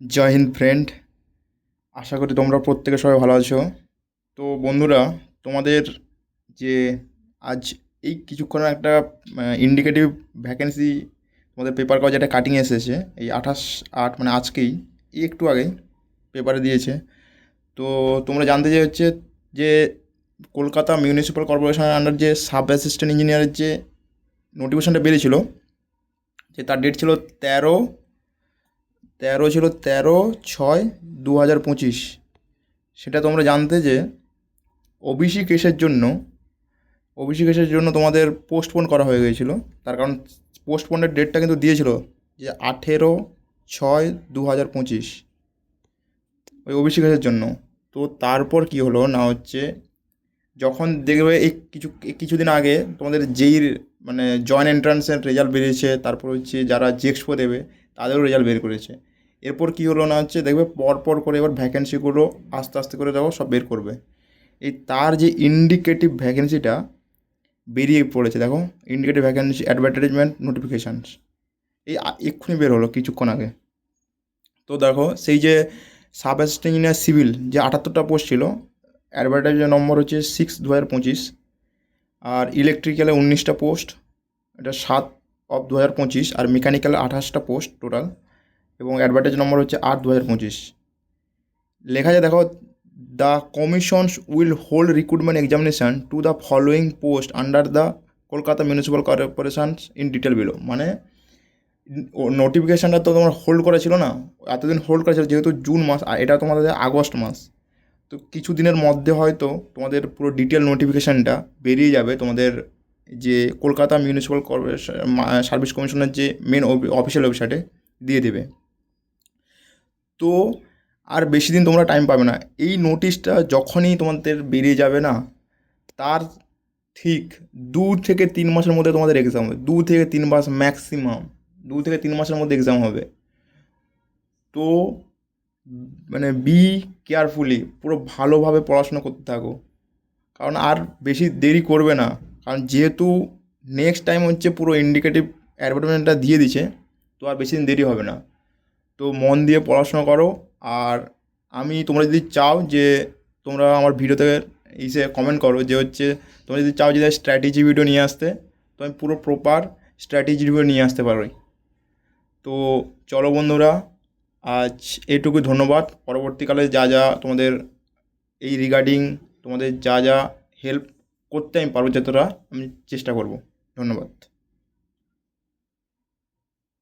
জয় Hind friend. আশা করি তোমরা প্রত্যেকে সবাই ভালো আছো। তো বন্ধুরা, তোমাদের যে আজ এই কিছুক্ষণ একটা ইন্ডিকেটিভ ভ্যাকেন্সি তোমাদের পেপার কাগজ একটা কাটিং এসেছে, এই 28/8 মানে আজকেই, এই একটু আগেই পেপারে দিয়েছে। তো তোমরা জানতে যে হচ্ছে যে কলকাতা মিউনিসিপ্যাল কর্পোরেশনের আন্ডার যে সাব অ্যাসিস্ট্যান্ট ইঞ্জিনিয়ারের যে নোটিফিকেশনটা বেরিয়েছিল, যে তার ডেট ছিল 13/6/2025। সেটা তোমরা জানতে যে ওবিসি কেসের জন্য তোমাদের পোস্টপোন করা হয়ে গিয়েছিল। তার কারণ পোস্টপোনের ডেটটা কিন্তু দিয়েছিল যে 18/6/2025 ওই ওবিসি কেসের জন্য। তো তারপর কি হলো না হচ্ছে, যখন দেখবে এই কিছুদিন আগে তোমাদের যেইর মানে জয়েন্ট এন্ট্রান্সের রেজাল্ট বেরিয়েছে, তারপর হচ্ছে যারা জেক্সপো দেবে তাদেরও রেজাল্ট বের করেছে। এরপর কি হলো না হচ্ছে, দেখবে পর করে এবার ভ্যাকেন্সিগুলো আস্তে আস্তে করে দেখো সব বের করবে। এই তার যে ইন্ডিকেটিভ ভ্যাকেন্সিটা বেরিয়ে পড়েছে, দেখো, ইন্ডিকেটিভ ভ্যাকেন্সি অ্যাডভার্টাইজমেন্ট নোটিফিকেশানস, এই এক্ষুনি বের হলো কিছুক্ষণ আগে। তো দেখো, সেই যে সাব অ্যাসিস্ট্যান্ট ইঞ্জিনিয়ার সিভিল যে 78টা পোস্ট ছিল, অ্যাডভার্টাইজের নম্বর হচ্ছে 6/2025। আর ইলেকট্রিক্যালে 19টা পোস্ট, এটা 7/2025। আর মেকানিক্যালে 28টা পোস্ট টোটাল, এবং অ্যাডভার্টাইজ নম্বর হচ্ছে 8/2025। লেখা যায় দেখো, the commissions will hold recruitment examination to the following post under the Kolkata municipal corporations in detail below. মানে নোটিফিকেশানটা তো তোমার হোল্ড করা ছিল না, এতদিন হোল্ড করা ছিল যেহেতু জুন মাস, আর এটা তোমাদের আগস্ট মাস। তো কিছু দিনের মধ্যে হয়তো তোমাদের পুরো ডিটেল নোটিফিকেশানটা বেরিয়ে যাবে তোমাদের যে কলকাতা মিউনিসিপ্যাল কর্পোরেশন সার্ভিস কমিশনের যে মেন অফিসিয়াল ওয়েবসাইটে দিয়ে দেবে। তো আর বেশি দিন তোমরা টাইম পাবে না। এই নোটিশটা যখনই তোমাদের বেরিয়ে যাবে না, তার ঠিক 2 থেকে 3 মাসের মধ্যে তোমাদের এক্সাম হবে। 2 থেকে 3 মাস ম্যাক্সিমাম, 2 থেকে 3 মাসের মধ্যে এক্সাম হবে। তো মানে বি কেয়ারফুলি, পুরো ভালোভাবে পড়াশোনা করতে থাকো, কারণ আর বেশি দেরি করবে না। কারণ যেহেতু নেক্সট টাইম হচ্ছে পুরো ইন্ডিকেটিভ অ্যাডভার্টাইজমেন্টটা দিয়ে দিছে, তো আর বেশি দিন দেরি হবে না। তো মন দিয়ে পড়াশোনা করো। আর তোমরা যদি চাও যে তোমরা আমার ভিডিওতে এসে কমেন্ট করো যে হচ্ছে তোমরা যদি চাও যে স্ট্র্যাটেজি ভিডিও নিয়ে আসতে, তো আমি পুরো প্রপার স্ট্র্যাটেজি ভিডিও নিয়ে আসতে পারি। তো চলো বন্ধুরা, আজ এইটুকু, ধন্যবাদ। পরবর্তীকালে যা যা তোমাদের এই রিগার্ডিং তোমাদের যা যা হেল্প করতে আমি পারবো যতটা, আমি চেষ্টা করব। ধন্যবাদ।